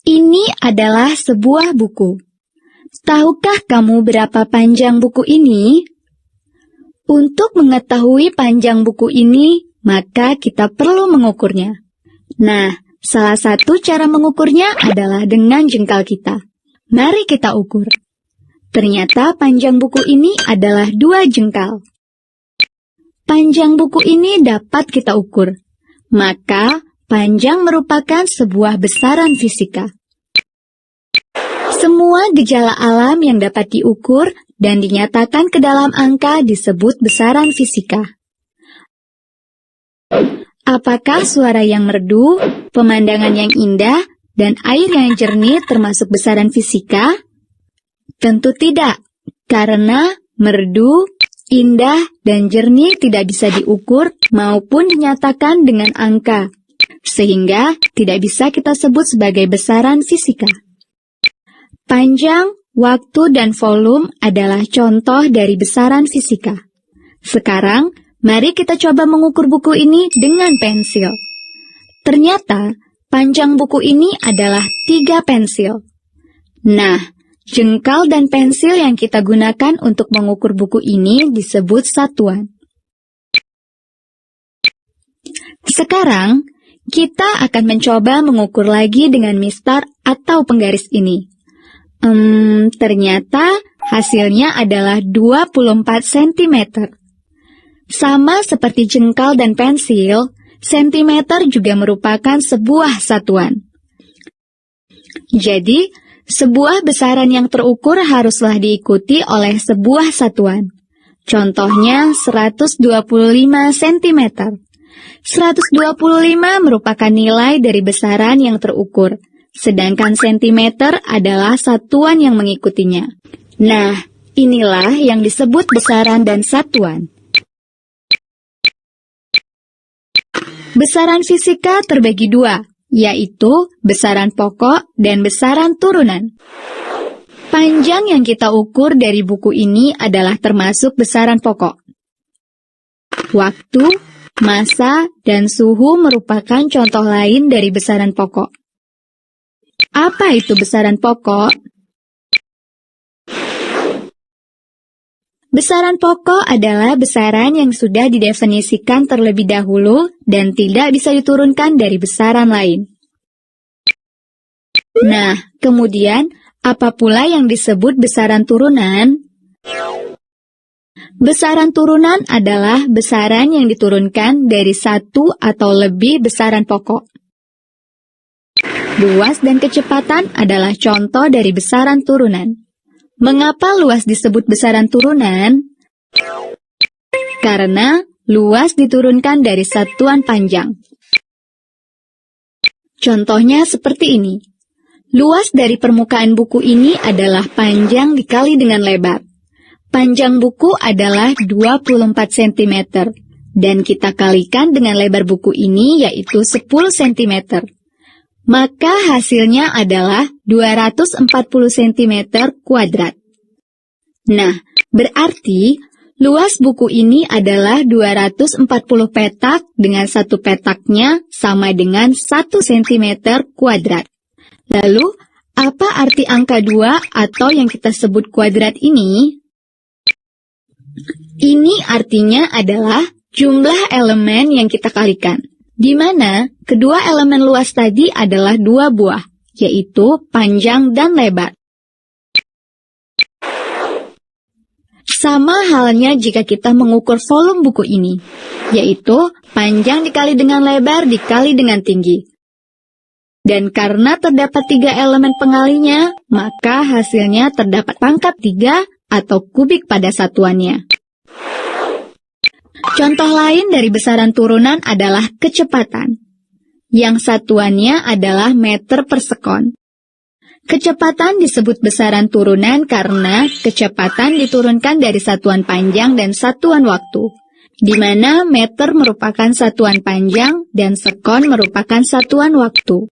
Ini adalah sebuah buku. Tahukah kamu berapa panjang buku ini? Untuk mengetahui panjang buku ini, maka kita perlu mengukurnya. Nah, salah satu cara mengukurnya adalah dengan jengkal kita. Mari kita ukur. Ternyata panjang buku ini adalah 2 jengkal. Panjang buku ini dapat kita ukur. Maka, panjang merupakan sebuah besaran fisika. Semua gejala alam yang dapat diukur dan dinyatakan ke dalam angka disebut besaran fisika. Apakah suara yang merdu, pemandangan yang indah, dan air yang jernih termasuk besaran fisika? Tentu tidak, karena merdu, indah, dan jernih tidak bisa diukur maupun dinyatakan dengan angka, sehingga tidak bisa kita sebut sebagai besaran fisika. Panjang, waktu, dan volume adalah contoh dari besaran fisika. Sekarang, mari kita coba mengukur buku ini dengan pensil. Ternyata, panjang buku ini adalah 3 pensil. Nah, jengkal dan pensil yang kita gunakan untuk mengukur buku ini disebut satuan. Sekarang, kita akan mencoba mengukur lagi dengan mistar atau penggaris ini. Ternyata hasilnya adalah 24 cm. Sama seperti jengkal dan pensil, sentimeter juga merupakan sebuah satuan. Jadi, sebuah besaran yang terukur haruslah diikuti oleh sebuah satuan. Contohnya 125 cm. 125 merupakan nilai dari besaran yang terukur, sedangkan sentimeter adalah satuan yang mengikutinya. Nah, inilah yang disebut besaran dan satuan. Besaran fisika terbagi 2, yaitu besaran pokok dan besaran turunan. Panjang yang kita ukur dari buku ini adalah termasuk besaran pokok. Waktu, massa, dan suhu merupakan contoh lain dari besaran pokok. Apa itu besaran pokok? Besaran pokok adalah besaran yang sudah didefinisikan terlebih dahulu dan tidak bisa diturunkan dari besaran lain. Nah, kemudian, apa pula yang disebut besaran turunan? Besaran turunan adalah besaran yang diturunkan dari satu atau lebih besaran pokok. Luas dan kecepatan adalah contoh dari besaran turunan. Mengapa luas disebut besaran turunan? Karena luas diturunkan dari satuan panjang. Contohnya seperti ini. Luas dari permukaan buku ini adalah panjang dikali dengan lebar. Panjang buku adalah 24 cm, dan kita kalikan dengan lebar buku ini yaitu 10 cm. Maka hasilnya adalah 240 cm kuadrat. Nah, berarti luas buku ini adalah 240 petak dengan satu petaknya sama dengan 1 cm kuadrat. Lalu, apa arti angka 2 atau yang kita sebut kuadrat ini? Ini artinya adalah jumlah elemen yang kita kalikan, di mana kedua elemen luas tadi adalah 2 buah, yaitu panjang dan lebar. Sama halnya jika kita mengukur volume buku ini, yaitu panjang dikali dengan lebar dikali dengan tinggi. Dan karena terdapat 3 elemen pengalinya, maka hasilnya terdapat pangkat 3 atau kubik pada satuannya. Contoh lain dari besaran turunan adalah kecepatan, yang satuannya adalah meter per sekon. Kecepatan disebut besaran turunan karena kecepatan diturunkan dari satuan panjang dan satuan waktu, di mana meter merupakan satuan panjang dan sekon merupakan satuan waktu.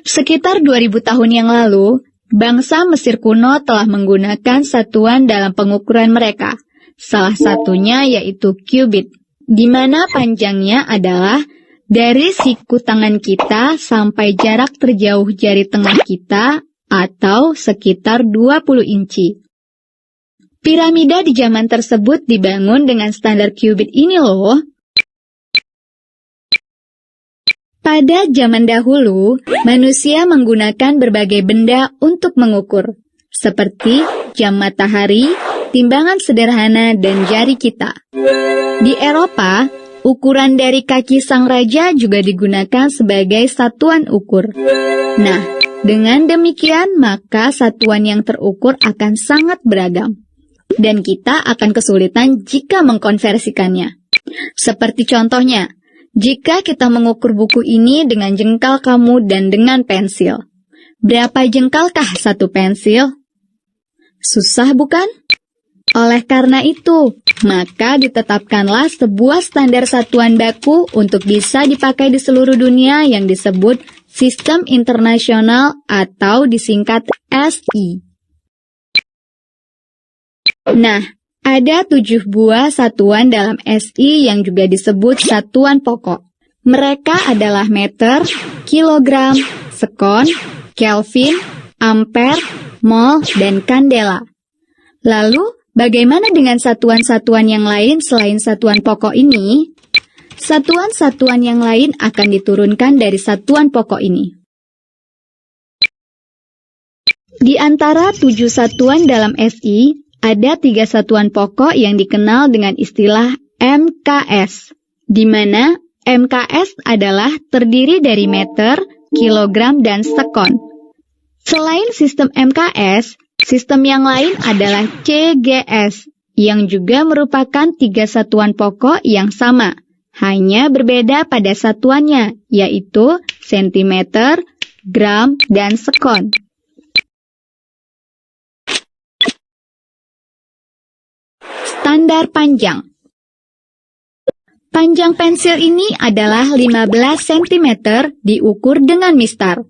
Sekitar 2000 tahun yang lalu, bangsa Mesir kuno telah menggunakan satuan dalam pengukuran mereka, salah satunya yaitu kubit. di mana panjangnya adalah dari siku tangan kita sampai jarak terjauh jari tengah kita atau sekitar 20 inci. Piramida di zaman tersebut dibangun dengan standar kubit ini loh. Pada zaman dahulu, manusia menggunakan berbagai benda untuk mengukur, seperti jam matahari, timbangan sederhana, dan jari kita. Di Eropa, ukuran dari kaki sang raja juga digunakan sebagai satuan ukur. Nah, dengan demikian maka satuan yang terukur akan sangat beragam, dan kita akan kesulitan jika mengkonversikannya. Seperti contohnya, jika kita mengukur buku ini dengan jengkal kamu dan dengan pensil. Berapa jengkalkah satu pensil? Susah bukan? Oleh karena itu, maka ditetapkanlah sebuah standar satuan baku untuk bisa dipakai di seluruh dunia yang disebut Sistem Internasional atau disingkat SI. Nah, ada 7 buah satuan dalam SI yang juga disebut satuan pokok. Mereka adalah meter, kilogram, sekon, kelvin, ampere, mol, dan kandela. Lalu, bagaimana dengan satuan-satuan yang lain selain satuan pokok ini? Satuan-satuan yang lain akan diturunkan dari satuan pokok ini. Di antara 7 satuan dalam SI, ada 3 satuan pokok yang dikenal dengan istilah MKS, di mana MKS adalah terdiri dari meter, kilogram, dan sekon. Selain sistem MKS, sistem yang lain adalah CGS, yang juga merupakan 3 satuan pokok yang sama, hanya berbeda pada satuannya, yaitu sentimeter, gram, dan sekon. Standar panjang. Panjang pensil ini adalah 15 cm diukur dengan mistar.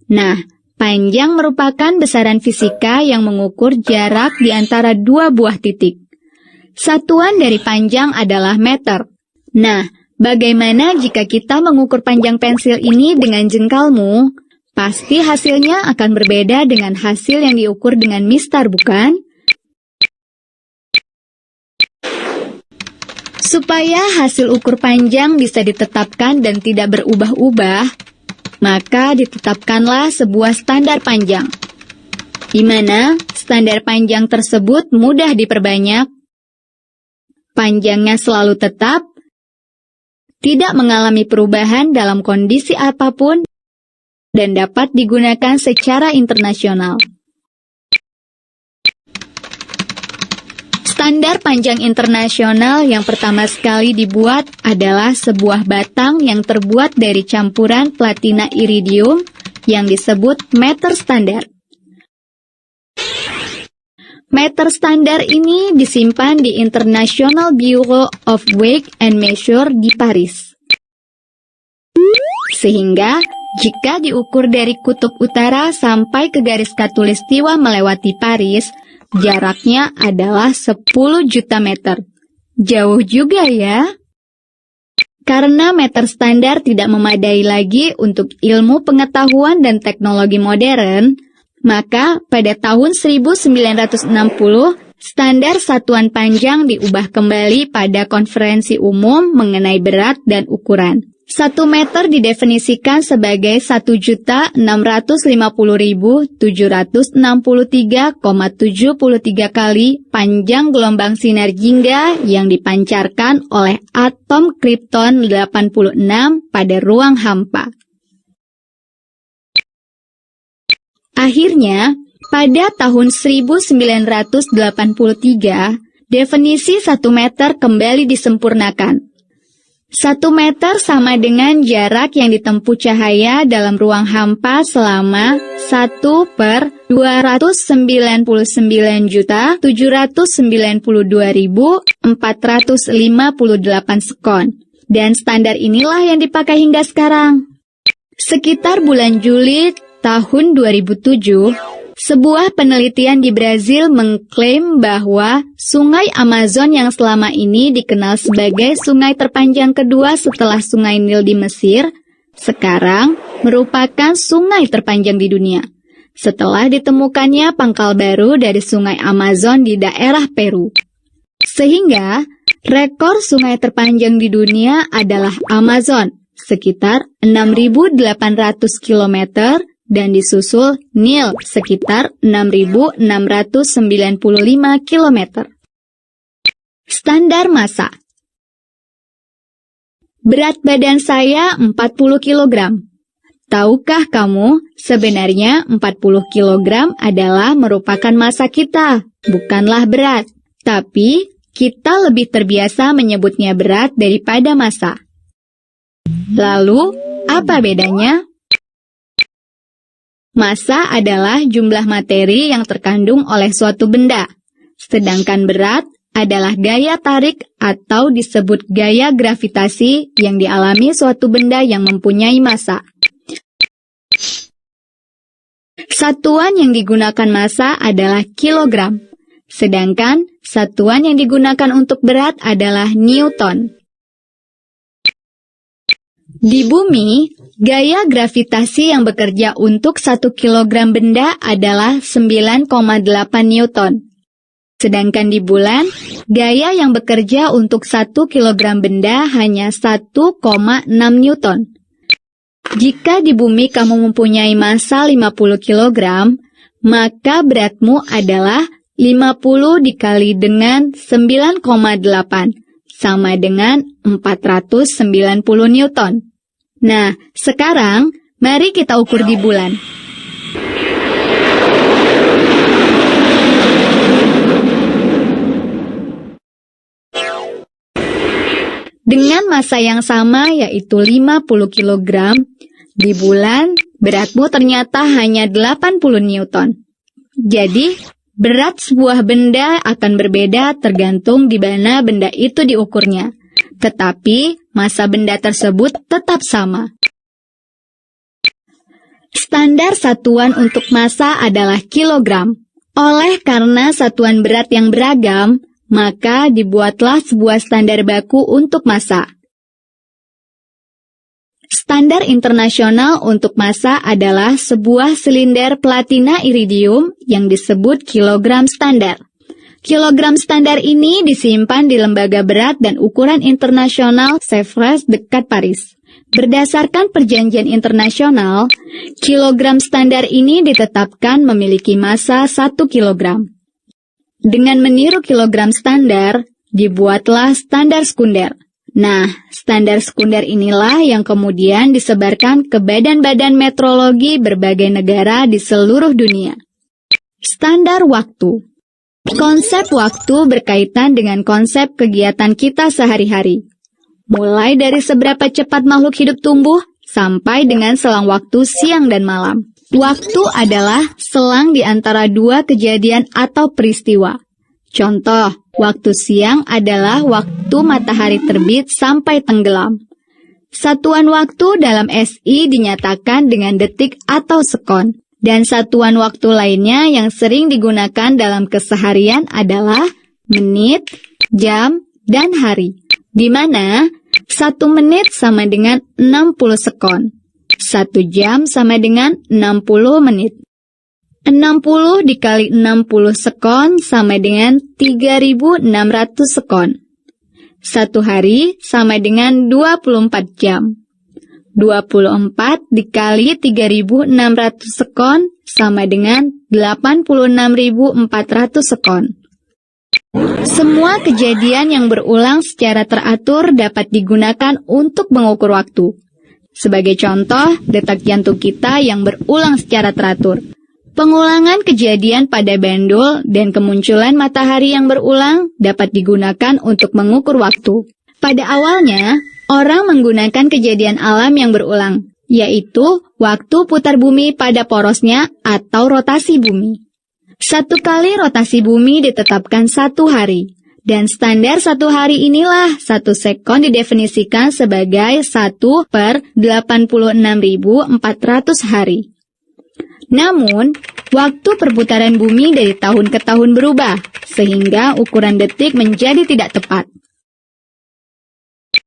Nah, panjang merupakan besaran fisika yang mengukur jarak di antara 2 buah titik. Satuan dari panjang adalah meter. Nah, bagaimana jika kita mengukur panjang pensil ini dengan jengkalmu? Pasti hasilnya akan berbeda dengan hasil yang diukur dengan mistar, bukan? Supaya hasil ukur panjang bisa ditetapkan dan tidak berubah-ubah, maka ditetapkanlah sebuah standar panjang, di mana standar panjang tersebut mudah diperbanyak, panjangnya selalu tetap, tidak mengalami perubahan dalam kondisi apapun, dan dapat digunakan secara internasional. Standar panjang internasional yang pertama sekali dibuat adalah sebuah batang yang terbuat dari campuran platina iridium yang disebut meter standar. Meter standar ini disimpan di International Bureau of Weight and Measure di Paris. Sehingga, jika diukur dari kutub utara sampai ke garis khatulistiwa melewati Paris, jaraknya adalah 10 juta meter. Jauh juga ya? Karena meter standar tidak memadai lagi untuk ilmu pengetahuan dan teknologi modern, maka pada tahun 1960, standar satuan panjang diubah kembali pada konferensi umum mengenai berat dan ukuran. 1 meter didefinisikan sebagai 1.650.763,73 kali panjang gelombang sinar jingga yang dipancarkan oleh atom kripton 86 pada ruang hampa. Akhirnya, pada tahun 1983, definisi 1 meter kembali disempurnakan. 1 meter sama dengan jarak yang ditempuh cahaya dalam ruang hampa selama 1/299.792.458 sekon. Dan standar inilah yang dipakai hingga sekarang. Sekitar bulan Juli tahun 2007, Sebuah penelitian di Brazil mengklaim bahwa Sungai Amazon yang selama ini dikenal sebagai sungai terpanjang kedua setelah Sungai Nil di Mesir, sekarang merupakan sungai terpanjang di dunia. Setelah ditemukannya pangkal baru dari Sungai Amazon di daerah Peru. Sehingga, rekor sungai terpanjang di dunia adalah Amazon, sekitar 6.800 km, dan disusul Nil sekitar 6.695 km. Standar massa. Berat badan saya 40 kg. Tahukah kamu, sebenarnya 40 kg adalah merupakan massa kita, bukanlah berat. Tapi, kita lebih terbiasa menyebutnya berat daripada massa. Lalu, apa bedanya? Massa adalah jumlah materi yang terkandung oleh suatu benda, sedangkan berat adalah gaya tarik atau disebut gaya gravitasi yang dialami suatu benda yang mempunyai massa. Satuan yang digunakan massa adalah kilogram, sedangkan satuan yang digunakan untuk berat adalah newton. Di bumi, gaya gravitasi yang bekerja untuk 1 kilogram benda adalah 9,8 newton. Sedangkan di bulan, gaya yang bekerja untuk 1 kilogram benda hanya 1,6 newton. Jika di bumi kamu mempunyai massa 50 kilogram, maka beratmu adalah 50 dikali dengan 9,8, sama dengan 490 newton. Nah, sekarang mari kita ukur di bulan. Dengan massa yang sama yaitu 50 kg, di bulan beratmu ternyata hanya 80 newton. Jadi, berat sebuah benda akan berbeda tergantung di mana benda itu diukurnya. Tetapi, massa benda tersebut tetap sama. Standar satuan untuk massa adalah kilogram. Oleh karena satuan berat yang beragam, maka dibuatlah sebuah standar baku untuk massa. Standar internasional untuk massa adalah sebuah silinder platina iridium yang disebut kilogram standar. Kilogram standar ini disimpan di Lembaga Berat dan Ukuran Internasional Sèvres dekat Paris. Berdasarkan perjanjian internasional, kilogram standar ini ditetapkan memiliki massa 1 kilogram. Dengan meniru kilogram standar, dibuatlah standar sekunder. Nah, standar sekunder inilah yang kemudian disebarkan ke badan-badan metrologi berbagai negara di seluruh dunia. Standar waktu. Konsep waktu berkaitan dengan konsep kegiatan kita sehari-hari. Mulai dari seberapa cepat makhluk hidup tumbuh, sampai dengan selang waktu siang dan malam. Waktu adalah selang di antara dua kejadian atau peristiwa. Contoh, waktu siang adalah waktu matahari terbit sampai tenggelam. Satuan waktu dalam SI dinyatakan dengan detik atau sekon. Dan satuan waktu lainnya yang sering digunakan dalam keseharian adalah menit, jam, dan hari. Di mana 1 menit sama dengan 60 sekon. 1 jam sama dengan 60 menit. 60 dikali 60 sekon sama dengan 3.600 sekon. 1 hari sama dengan 24 jam. 24 dikali 3.600 sekon sama dengan 86.400 sekon. Semua kejadian yang berulang secara teratur dapat digunakan untuk mengukur waktu. Sebagai contoh, detak jantung kita yang berulang secara teratur. Pengulangan kejadian pada bandul dan kemunculan matahari yang berulang dapat digunakan untuk mengukur waktu. Pada awalnya, orang menggunakan kejadian alam yang berulang, yaitu waktu putar bumi pada porosnya atau rotasi bumi. 1 kali rotasi bumi ditetapkan 1 hari, dan standar 1 hari inilah 1 sekon didefinisikan sebagai 1/86.400 hari. Namun, Waktu perputaran bumi dari tahun ke tahun berubah, sehingga ukuran detik menjadi tidak tepat.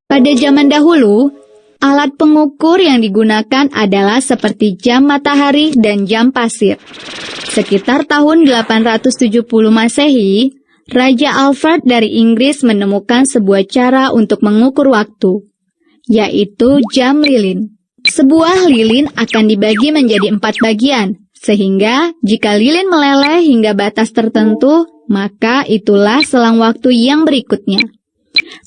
Pada zaman dahulu, alat pengukur yang digunakan adalah seperti jam matahari dan jam pasir. Sekitar tahun 870 Masehi, Raja Alfred dari Inggris menemukan sebuah cara untuk mengukur waktu, yaitu jam lilin. Sebuah lilin akan dibagi menjadi 4 bagian, sehingga jika lilin meleleh hingga batas tertentu, maka itulah selang waktu yang berikutnya.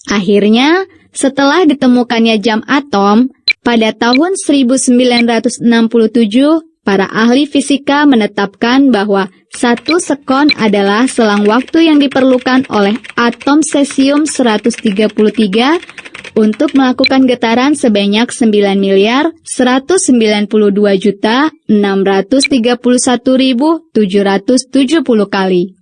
Akhirnya, setelah ditemukannya jam atom, pada tahun 1967, para ahli fisika menetapkan bahwa 1 sekon adalah selang waktu yang diperlukan oleh atom cesium-133 untuk melakukan getaran sebanyak 9.192.631.770 kali.